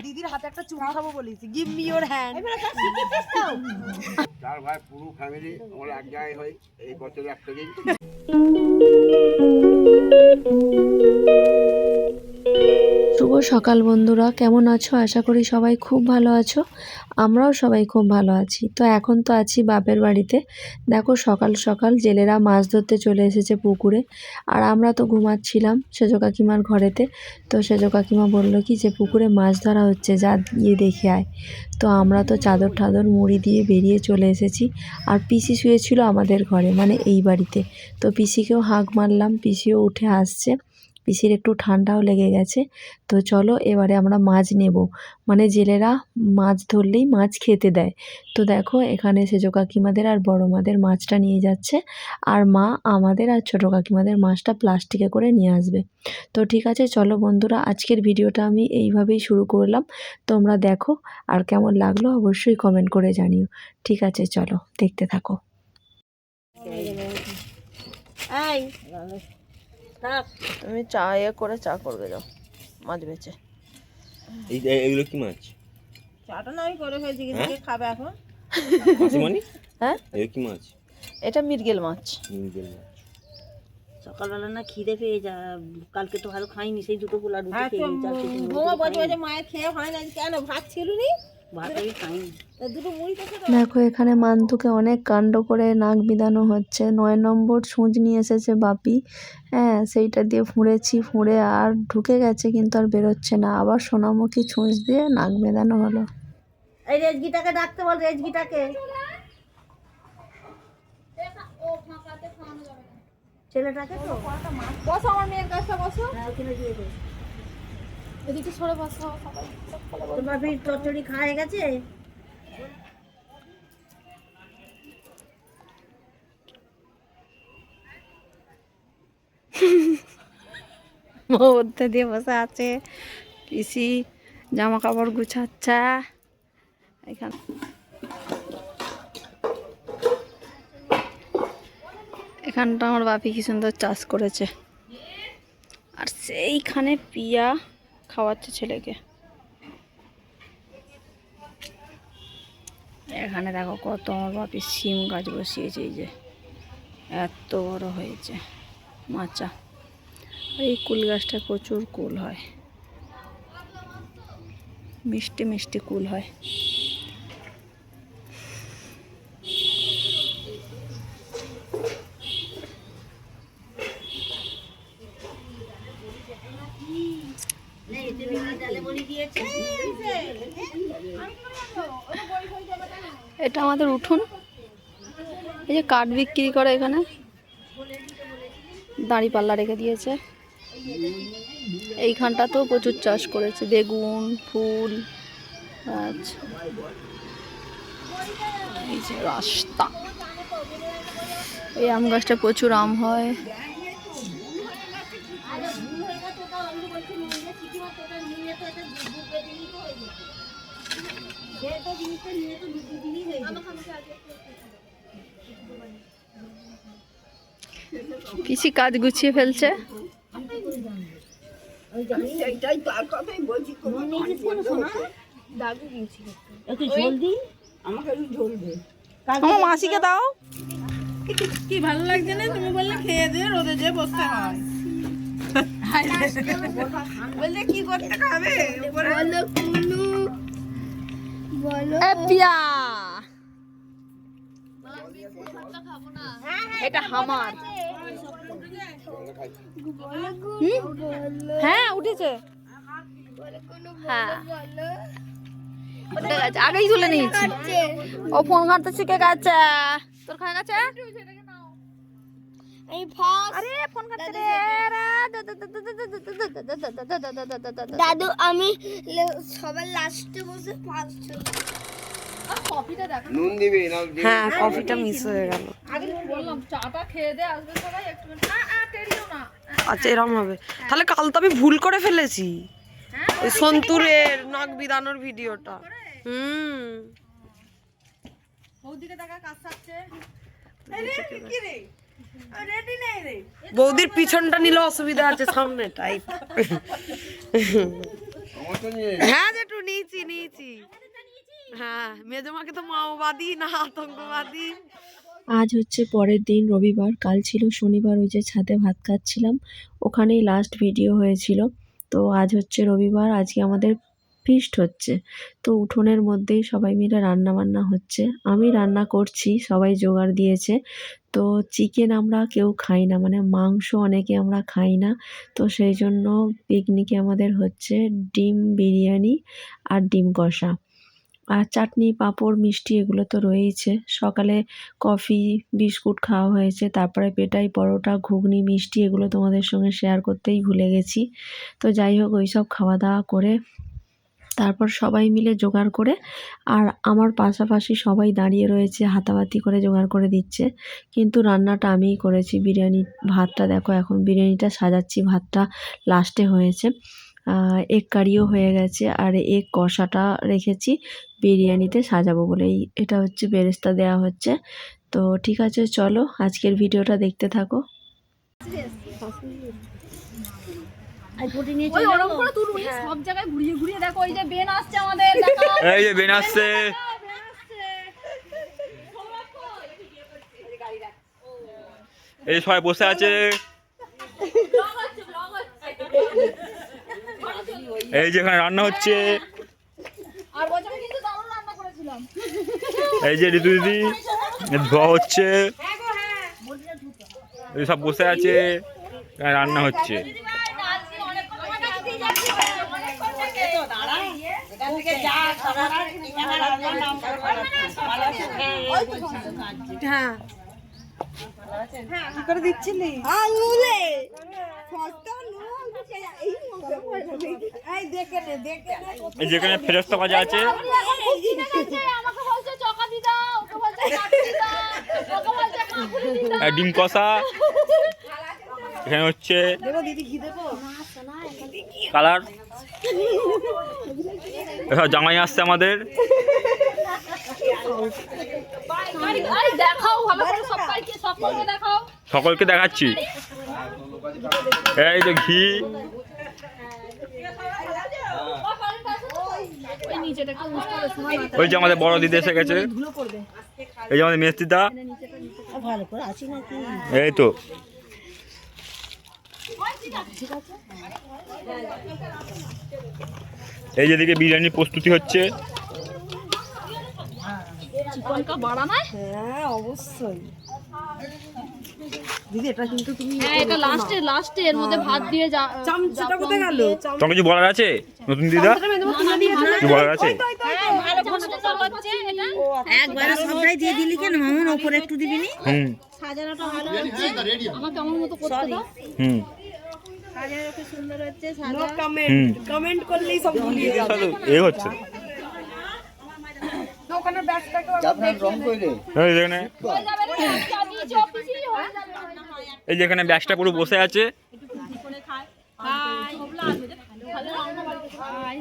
দিদির হাতে একটা চুমা খাবো বলেছি, গিভ মি ইওর হ্যান্ড। চার ভাই পুরো ফ্যামিলি আমরা এক জায়গায় হই এই বছরে একটা দিন। শুভ সকাল বন্ধুরা, কেমন আছো? আশা করি সবাই খুব ভালো আছো। আমরাও সবাই খুব ভালো আছি। তো এখন তো আছি বাপের বাড়িতে। দেখো সকাল সকাল জেলেরা মাছ ধরতে চলে এসেছে পুকুরে, আর আমরা তো ঘুমাচ্ছিলাম সেজো কাকিমার ঘরেতে। তো সেজো কাকিমা বললো কি যে পুকুরে মাছ ধরা হচ্ছে, যা গিয়ে দেখে আয়। তো আমরা তো চাদর ঠাদর মুড়ি দিয়ে বেরিয়ে চলে এসেছি। আর পিসি শুয়েছিল আমাদের ঘরে, মানে এই বাড়িতে। তো পিসিকেও হাঁক মারলাম, পিসিও উঠে আসছে। পিসির একটু ঠান্ডাও লেগে গেছে। তো চলো এবারে আমরা মাছ নেব, মানে জেলেরা মাছ ধরলেই মাছ খেতে দেয়। তো দেখো এখানে সেজো কাকিমাদের আর বড় মাদের মাছটা নিয়ে যাচ্ছে, আর মা আমাদের আর ছোটো কাকিমাদের মাছটা প্লাস্টিকে করে নিয়ে আসবে। তো ঠিক আছে চলো বন্ধুরা, আজকের ভিডিওটা আমি এইভাবেই শুরু করলাম। তোমরা দেখো, আর কেমন লাগলো অবশ্যই কমেন্ট করে জানিও। ঠিক আছে চলো দেখতে থাকো। তুমি চা করে চা করবে, যাও মাছ বেচে। এইগুলো কি মাছ? চাটা না আমি করে ফেলছি, কিন্তু খাবে এখন। হ্যাঁ এগুলো কি মাছ? এটা মৃগেল মাছ। মৃগেল মাছ। সকালবেলা না খিদে পেয়ে যা, কালকে তো ভালো খাইনি, সেই দুটো পোলা রুটি খেয়ে মায়ের খেয়ে হয় না কেন? ভাত ছিল নি, ভাতই খাইনি। দুটো মুড়ি তো দেখো এখানে মান্তুকে অনেক কাণ্ড করে নাক বিধানো হচ্ছে। 9 নম্বর ছুঁচ নিয়ে এসেছে বাপি। হ্যাঁ, সেইটা দিয়ে ফুঁড়ে আর ঢুকে গেছে, কিন্তু আর বেরোচ্ছে না। আবার সোনামুখী ছুঁচ দিয়ে নাক বেঁধানো হলো। এই রেজগিটাকে ডাকতে বল, রেজগিটাকে। ছেলেটাকে তো বসো, আমার মেয়ের কাছে বসো। ওখানে দিয়ে দে। এদিকে সরে বসো। তোমার ফির চচ্চড়ি খাওয়া গেছে? মধ্যে দিয়ে বসে আছে পিসি, জামা কাপড় গুছাচ্ছে এখানে। এখানটা আমার বাপি কি সুন্দর চাষ করেছে, আর সেইখানে পিয়া খাওয়াচ্ছে ছেলেকে। এখানে দেখো কত আমার বাপি সিম গাছ বসিয়েছে, এই যে এত বড় হয়েছে মাচা। এই কুল গাছটায় প্রচুর কুল হয়, মিষ্টি মিষ্টি কুল হয়। এটা আমাদের উঠোন, এই যে কাঠ বিক্রি করে এখানে, দাঁড়িপাল্লা রেখে দিয়েছে। এইখানটাতেও প্রচুর চাষ করেছে, বেগুন, ফুল। আচ্ছা, এই যে রাস্তা, এই আম গাছটা প্রচুর আম হয়। পিসি কাজ গুছিয়ে ফেলছে। আমার মাসিকে দাও। কি ভালো লাগছে না? তুমি বললে খেয়ে দিয়ে রোদে যেয়ে বসতে হয়। বললে কি করতে খাবে? এটা হামার। হ্যাঁ উঠেছে, হ্যাঁ উঠে গেছে, আগেই তুলে নিয়েছি। ও ফোন ঘাটতে শিখে গেছে। তোর খায় গেছে? আরে ফোন ঘাটতে রে দাদু, আমি সবার লাস্টে বসে ফার্স্ট। নুন দিবি না? হ্যাঁ, কফিটা মিস হয়ে গেল। আচ্ছা এরকম হবে তাহলে। কাল তো আমি ভুল করে ফেলেছি ওই সন্তুরের নাক বিধানোর ভিডিওটা। বৌদির পিছনটা নিলে অসুবিধা আছে, সামনেটাই। হ্যাঁ যেটু নিয়ে নিয়েছি। হ্যাঁ, মেজমাকে তো মাওবাদী না আতঙ্কবাদী। আজ হচ্ছে পরের দিন রবিবার, কাল ছিল শনিবার। ওই যে ছাদে ভাত খাচ্ছিলাম, ওখানেই লাস্ট ভিডিও হয়েছিল। তো আজ হচ্ছে রবিবার, আজকে আমাদের ফিস্ট হচ্ছে। তো উঠোনের মধ্যেই সবাই মিলে রান্না বান্না হচ্ছে, আমি রান্না করছি, সবাই জোগাড় দিয়েছে। তো চিকেন আমরা কেউ খাই না, মানে মাংস অনেকে আমরা খাই না। তো সেই জন্য পিকনিকে আমাদের হচ্ছে ডিম বিরিয়ানি আর ডিম কষা, আর চাটনি পাঁপড় মিষ্টি এগুলো তো রয়েইছে। সকালে কফি বিস্কুট খাওয়া হয়েছে, তারপরে পেটাই পরোটা ঘুগনি মিষ্টি এগুলো তোমাদের সঙ্গে শেয়ার করতেই ভুলে গেছি। তো যাই হোক, ওই সব খাওয়া দাওয়া করে তারপর সবাই মিলে জোগাড় করে, আর আমার পাশাপাশি সবাই দাঁড়িয়ে রয়েছে, হাতাহাতি করে জোগাড় করে দিচ্ছে। কিন্তু রান্নাটা আমিই করেছি। বিরিয়ানি ভাতটা দেখো, এখন বিরিয়ানিটা সাজাচ্ছি, ভাতটা লাস্টে হয়েছে। এগ কারিও হয়ে গেছে, আর এগ কষাটা রেখেছি বিরিয়ানিতে সাজাবো বলেই। এটা হচ্ছে বেরেস্তা দেওয়া হচ্ছে। তো ঠিক আছে, চলো আজকের ভিডিওটা দেখতে থাকো। ওই ওরকম করে তুলুনি, সব জায়গায় ঘুরিয়ে ঘুরিয়ে দেখো। ওই যে বেন আসছে আমাদের, দেখো এই যে বেন আসছে, এই সবাই বসে আছে। এই যে এখানে রান্না হচ্ছে, আর বছর কিন্তু দারুণ রান্না করেছিলাম। এই যে ঋতু দিদি ধোয়া হচ্ছে, এই সব বসে আছে, এখানে রান্না হচ্ছে। হ্যাঁ, কি করে দিচ্ছিলি? আঙুলে এই যেখানে ফেরস্তা ভাজা আছে, আমাকে বলছে চকা দি দাও, ওকে বলছে কাটি দাও, ওকে বলছে কাকুরি দি দাও। ডিম কষা, এখানে হচ্ছে কালার। এসব জামাই আসছে আমাদের, আরে দেখাও ভালো করে সবাইকে, সকলকে দেখাও। সকলকে দেখাচ্ছি। এই যে ঘি, ওই নিচেটা একটু উস্তে করে সময় মাথা। ওই যে আমাদের বড় দিদি এসে গেছে, এই যে আমাদের মেস্তিদা, ভালো করে আছি নাকি? এই তো এই যেদিকে বিরিয়ানির প্রস্তুতি হচ্ছে। চিকনটা বাড়া না? হ্যাঁ অবশ্যই দিদি, এটা কিন্তু তুমি হ্যাঁ, এটা লাস্টে এর মধ্যে ভাত দিয়ে যা। চামচটা কোথায় গেল? তোমার কিছু বলার আছে নতুন দিদা? কি বলার আছে? ভালো সুন্দর হচ্ছে এটা। একবারে সবটাই দিয়ে দিলি কেন মামুন? ওপরে একটু দিবি নি? হুম সাজানোটা ভালো হচ্ছে, আমাকে আমার মতো করতে দাও। হুম সাজানোটা সুন্দর হচ্ছে, নো কমেন্ট, কমেন্ট করলেই সব ভুলিয়ে যাবে। এ হচ্ছে ওখানে ব্যাগটাকে রং কইলে এই যেখানে, হয়ে যাবে রে, আমি যা দিয়েছি অফিসেই হয়ে যাবে। এই যেখানে ব্যাগটা পুরো বসে আছে। হাই ভালো রান্না বাড়ি হাই।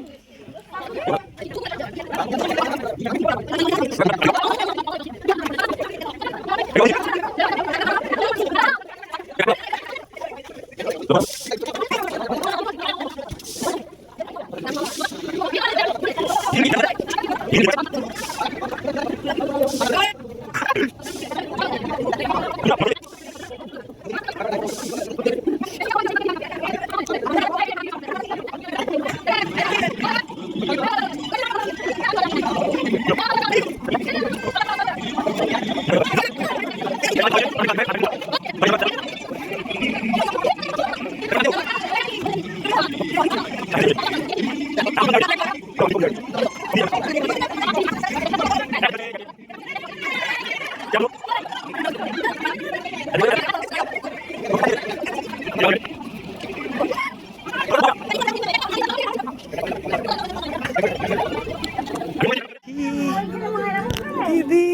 দিদি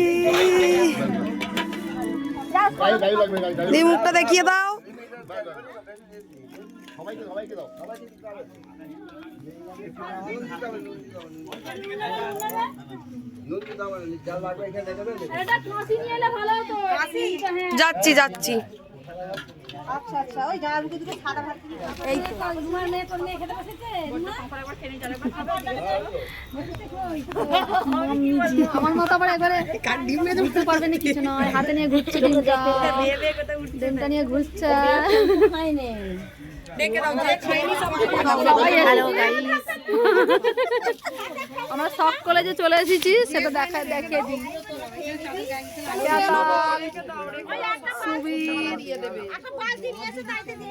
এই মুখটা দেখিয়ে দাও। এটা কাশি নিয়ে এলে ভালো হতো। যাচ্ছি যাচ্ছি। আচ্ছা আচ্ছা, ওই জামাইবাবুকে দুটো সাদা ভাত দিয়ে দাও। এই তো তোমার মেয়ে তোর মেয়ে খেতে বসেছে। আমার মতো আবার একবারে বুঝতে পারবে না কিছু নয়, হাতে নিয়ে ঘুরছে ডিমটা, ডিমটা নিয়ে ঘুরছে। আমরা সব কলেজে চলে এসেছি, সেটা দেখিয়ে দিই।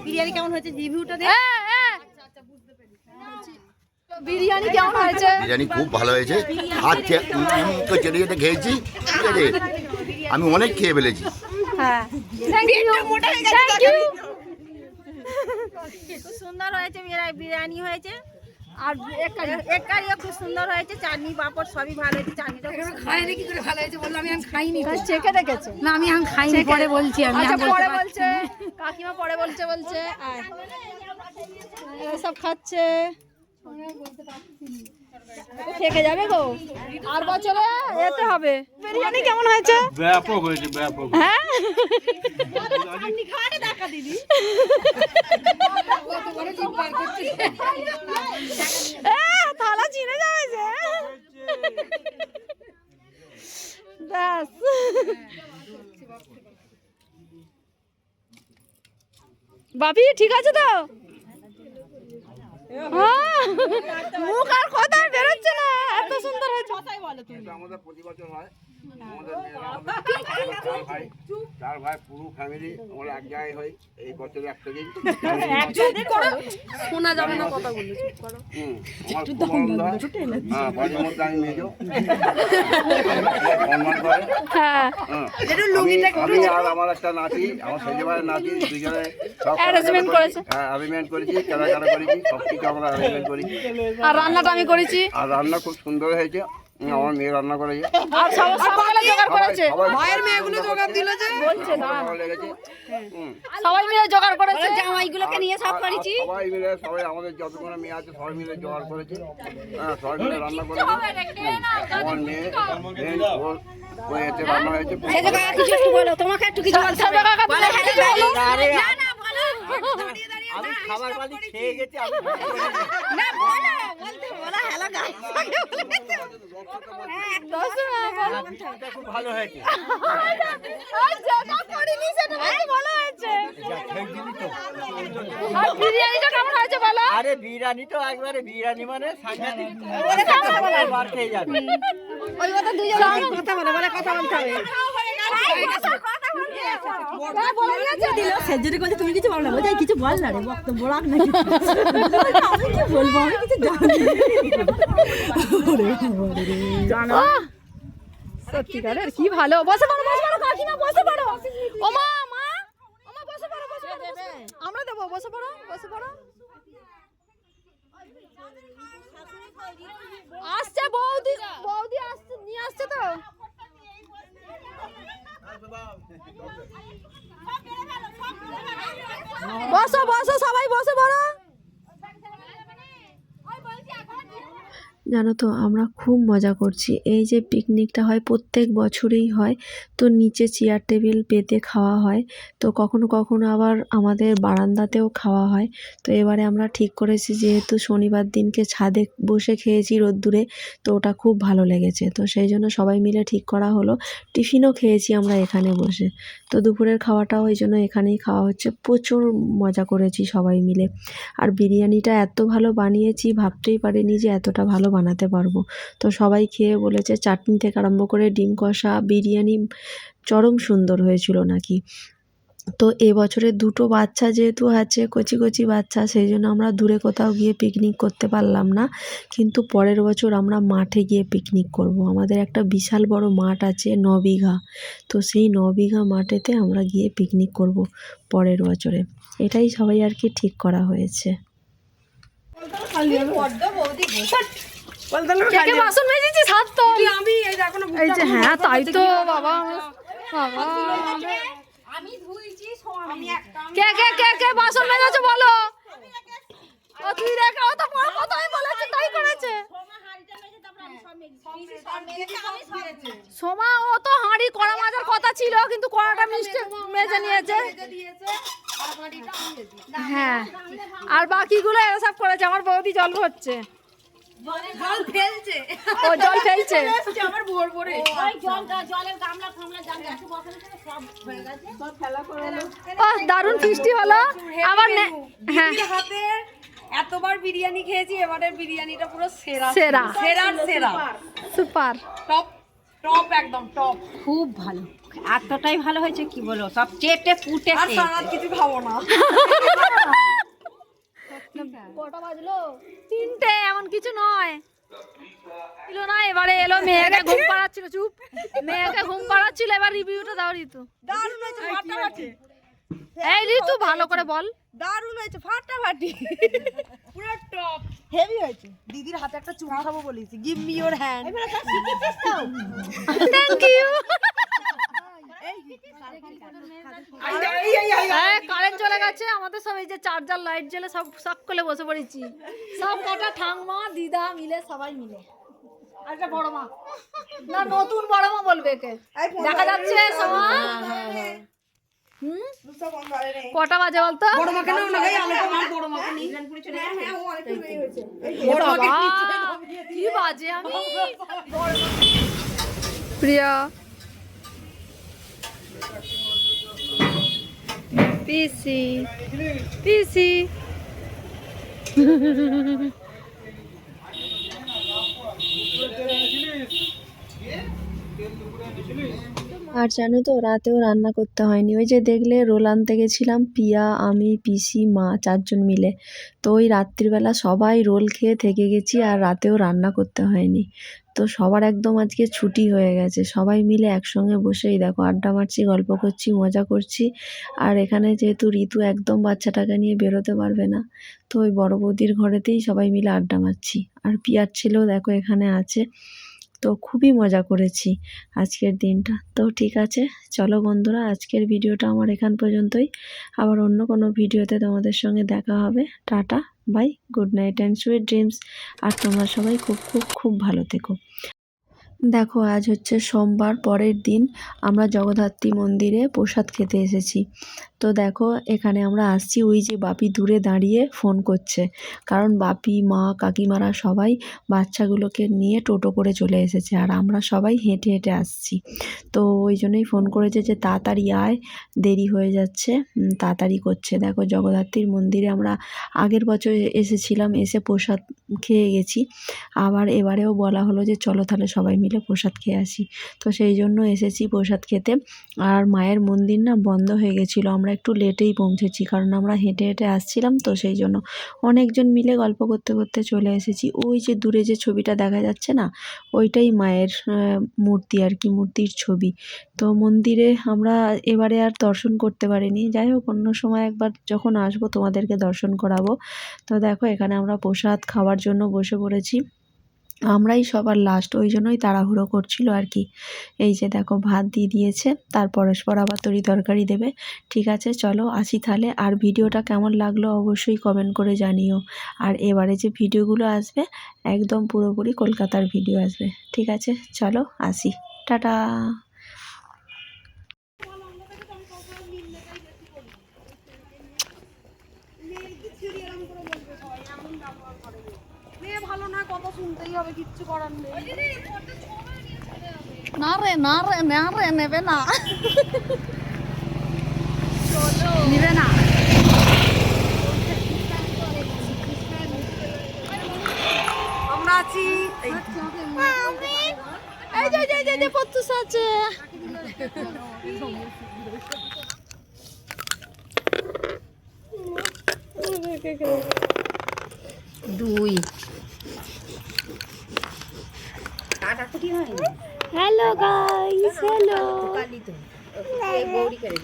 বিরিয়ানি কেমন হয়েছে রিভিউটা দে। বিরিয়ানি কেমন হয়েছে? বিরিয়ানি খুব ভালো হয়েছে। হাত তো চেটে চেটে খেয়েছি, ঠিক আছে, আমি অনেক খেয়ে ফেলেছি। হ্যাঁ, থ্যাংক ইউ, থ্যাংক ইউ। খুব সুন্দর হয়েছে বিরিয়ানি হয়েছে, আর এক কারিও খুব সুন্দর হয়েছে, চাটনি পাঁপড় সবই ভালো হয়েছে। চাটনিটা খাইনি কি করে ভালো হয়েছে বললো, আমি খাইনি। চেখে দেখেছে? না আমি খাইনি, পরে বলছি। আমি আচ্ছা পরে বলছে, কাকিমা পরে বলছে। এরা সব খাচ্ছে, থেকে যাবে গো, আর বছরে যেতে হবে। বিরিয়ানি কেমন হয়েছে? ব্যাপক হয়েছে, ব্যাপক। হ্যাঁ, থালা চিনে যাবে ব্যাস। বাপি ঠিক আছে তো? মুখ আর কথা বেরোচ্ছে না, এত সুন্দর হয়েছে। এটা আমাদের প্রতি বছর হয়। আমাদের চার ভাই পুরো ফ্যামিলি আমরা এক জায়গায় হই। এই বছরে একটা দিন শোনা যাবে না কথাগুলো, চুপ করো। হ্যাঁ, বাড়ির মধ্যে আমি মেজো সম্মান করে। হ্যাঁ, আমি আর আমার একটা নাতি, আমার ছেলে ভাইয়ের নাতি, দুজনে সব অ্যারেঞ্জমেন্ট করেছে। হ্যাঁ, অ্যারেঞ্জমেন্ট করেছি, কেনাকাটা করেছি, সব কিছু আমরা অ্যারেঞ্জমেন্ট করেছি। আর রান্নাটা আমি করেছি। আর রান্না খুব সুন্দর হয়েছে, আমার মেয়ে রান্না করেছে। আর সবাই জোগাড় করেছে, ভাইয়ের মেয়েগুলো জোগাড় দিল যে বলছে না, ভালো লেগেছে। সবাই মিলে জোগাড় করেছে। জামাইগুলোকে নিয়ে সব করেছি। সবাই মিলে, সবাই আমাদের যতগুলো মেয়ে আছে সবাই মিলে জোগাড় করেছে। হ্যাঁ, সবাই মিলে রান্না করেছে। আমার মেয়ে ওই এতে রান্না হয়েছে। তোমাকে একটু কিছু বলতে হবে। আমি খাবার বাড়ি খেয়ে গেছি। খুব ভালো হয়েছে। বিরিয়ানিটা কেমন হয়েছে বলো? আরে বিরিয়ানি তো একবারে বিরিয়ানি মানে সাংঘাতিক, বার খেয়ে যাবে। ওই কথা দুজন কথা বলে কথা বলতে হবে। সেজুরি করছে, তুমি কিছু বল না, বোঝাই কিছু বল না রে, বক্তব্য রাখ না। আমি কি বলবো, আমি কিছু জানি। সত্যিকারের কি ভালো। বসে পড়ো, বসে পড়ো কাকিমা, বসে পড়ো। ও মা, মা, ও মা বসে পড়ো, বসে পড়ো। আমরা দেবো, বসে পড়ো, বসে পড়ো। আসছে বৌদি, বৌদি আসছে, নিয়ে আসছে তো। বসো বসো, সবাই বসে পড়ো। জানো তো আমরা খুব মজা করছি। এই যে পিকনিকটা হয় প্রত্যেক বছরেই হয়, তো নিচে চেয়ার টেবিল পেতে খাওয়া হয়, তো কখনো কখনো আবার আমাদের বারান্দাতেও খাওয়া হয়। তো এবারে আমরা ঠিক করেছি, যেহেতু শনিবার দিনকে ছাদে বসে খেয়েছি রোদ্দুরে, তো ওটা খুব ভালো লেগেছে, তো সেই জন্য সবাই মিলে ঠিক করা হলো। টিফিনও খেয়েছি আমরা এখানে বসে, তো দুপুরের খাওয়াটাও ওই জন্য এখানেই খাওয়া হচ্ছে। প্রচুর মজা করেছি সবাই মিলে। আর বিরিয়ানিটা এত ভালো বানিয়েছি, ভাবতেই পারিনি যে এতটা ভালো বানাতে পারবো। তো সবাই খেয়ে বলেছে চাটনি থেকে আরম্ভ করে ডিম কষা, বিরিয়ানি চরম সুন্দর হয়েছিল নাকি। তো এবছরে দুটো বাচ্চা যেহেতু আছে, কচি কচি বাচ্চা, সেই জন্য আমরা দূরে কোথাও গিয়ে পিকনিক করতে পারলাম না, কিন্তু পরের বছর আমরা মাঠে গিয়ে পিকনিক করব। আমাদের একটা বিশাল বড় মাঠ আছে, 9 বিঘা, তো সেই 9 বিঘা মাঠেতে আমরা গিয়ে পিকনিক করব পরের বছরে। এটাই সবাই আর কি ঠিক করা হয়েছে। কে কে বাসন মেজেছিস? হাত তো আমি এই যে, হ্যাঁ তাই তো বাবা, বাবা কে কে কে কে বাসন মেজেছো বলো? ও তুই রেখে, ও তো কথাই বলেছে, তাই করেছে। সোমা ও তো হাঁড়ি কড়া মাজার কথা ছিল, কিন্তু কড়াটা মিষ্টি মেজে নিয়েছে। হ্যাঁ, আর বাকিগুলো এরা সব করেছে। আমার বৌদি জল ভরছে, জল ফেলছে, ও জল ফেলছে। আমার ভোর ভরে জলের গামলা ফামলা জানলা সব বসানো ছিল, সব হয়ে গেছে। ও দারুণ ফিস্টি হলো। আবার হ্যাঁ, হাতে এতবার বিরিয়ানি খেয়েছি, এবারের বিরিয়ানিটা পুরো সেরা সেরা সেরার সেরা, সুপার টপ টপ একদম টপ। খুব ভালো, এতটাই ভালো হয়েছে কি বলো, সব চেটে পুটে আর সারা কিছু খাবো না। কটা বাজলো? 3টে, এমন কিছু নয় ছিল না। এবারে এলো মেয়েকে ঘুম পাড়াচ্ছিল, চুপ, মেয়েকে ঘুম পাড়াচ্ছিল। এবার রিভিউটা দাও ঋতু। দারুণ হয়েছে, ফাটাফাটি। এই ঋতু ভালো করে বল। দারুণ হয়েছে, ফাটাফাটি, পুরো টপ, হেভি হয়েছে। দিদির হাতে একটা চুমা খাবো বলেছি, give me your hand. Thank you. Current চলে গেছে আমাদের, সব এই যে চার্জার লাইট জ্বলে সব সব করে বসে পড়েছি, সব কটা ঠাংমা দিদা মিলে, সবাই মিলে। আর একটা বড় মা, না নতুন বড় মা বলবে একে, দেখা যাচ্ছে সবাই। কটা বাজে বলতো? বড় মাকে নাও না ভাই, আলোটা মার, বড় মাকে নিয়ে ইরানপুরে চলে গেছে। হ্যাঁ, ও আরেকটু দেরি হয়েছে। বড় মাকে কি বাজে আমি প্রিয়া পিসি পিসি। আর জানো তো রাতেও রান্না করতে হয়নি। ওই যে দেখলে রোল আনতে গেছিলাম, পিয়া, আমি, পিসি, মা 4 জন মিলে। তো ওই রাত্রিবেলা সবাই রোল খেয়ে থেকে গেছি, আর রাতেও রান্না করতে হয়নি। তো সবার একদম আজকে ছুটি হয়ে গেছে, সবাই মিলে একসঙ্গে বসেই দেখো আড্ডা মারছি, গল্প করছি, মজা করছি। আর এখানে যেহেতু ঋতু একদম বাচ্চাটাকে নিয়ে বেরোতে পারবে না, তো ওই বড় বৌদির ঘরেতেই সবাই মিলে আড্ডা মারছি। আর পিয়ার ছেলেও দেখো এখানে আছে। তো খুবই মজা করেছি আজকের দিনটা। তো ঠিক আছে, চলো বন্ধুরা, আজকের ভিডিওটা আমার এখান পর্যন্তই। আবার অন্য কোনো ভিডিওতে তোমাদের সঙ্গে দেখা হবে। Tata, bye, good night and sweet dreams. আর তোমরা সবাই খুব খুব খুব ভালো থেকো। দেখো আজ হচ্ছে সোমবার, পরের দিন আমরা জগদ্ধাত্রী মন্দিরে প্রসাদ খেতে এসেছি। তো দেখো এখানে আমরা আসছি, ওই যে বাপি দূরে দাঁড়িয়ে ফোন করছে, কারণ বাপি, মা, কাকিমারা সবাই বাচ্চাগুলোকে নিয়ে টোটো করে চলে এসেছে, আর আমরা সবাই হেঁটে হেঁটে আসছি। তো ওই জন্যই ফোন করেছে যে তাড়াতাড়ি আয়, দেরি হয়ে যাচ্ছে, তাড়াতাড়ি করছে। দেখো জগদ্ধাত্রীর মন্দিরে আমরা আগের বছর এসেছিলাম, এসে প্রসাদ খেয়ে গেছি। আবার এবারেও বলা হলো যে চলো তাহলে সবাই মিলে প্রসাদ খেয়ে আসি। তো সেই জন্য এসেছি প্রসাদ খেতে। আর মায়ের মন্দির না বন্ধ হয়ে গেছিলো, আমরা একটু লেটেই পৌঁছেছি, কারণ আমরা হেঁটে হেঁটে আসছিলাম। তো সেই জন্য অনেকজন মিলে গল্প করতে করতে চলে এসেছি। ওই যে দূরে যে ছবিটা দেখা যাচ্ছে না, ওইটাই মায়ের মূর্তি আর কি, মূর্তির ছবি। তো মন্দিরে আমরা এবারে আর দর্শন করতে পারিনি, যাই হোক অন্য সময় একবার যখন আসবো তোমাদেরকে দর্শন করাবো। তো দেখো এখানে আমরা প্রসাদ খাওয়ার জন্য বসে পড়েছি, আমরাই সবার লাস্ট, ওই জন্যই তাড়াহুড়ো করছিল আর কি। এই যে দেখো ভাত দিয়ে দিয়েছে, তার পরস্পর আবার তরকারি দেবে। ঠিক আছে চলো আসি তাহলে। আর ভিডিওটা কেমন লাগলো অবশ্যই কমেন্ট করে জানিও। আর এবারে যে ভিডিওগুলো আসবে একদম পুরোপুরি কলকাতার ভিডিও আসবে। ঠিক আছে চলো আসি, টাটা। ভালো না, কথা শুনতেই হবে, কিচ্ছু করার নেই। না রে না রে না রে, নেবে না, নেবে না। আমরা আছি এই যে পত্তুস আছে। Hello guys, hello. গৌরী করে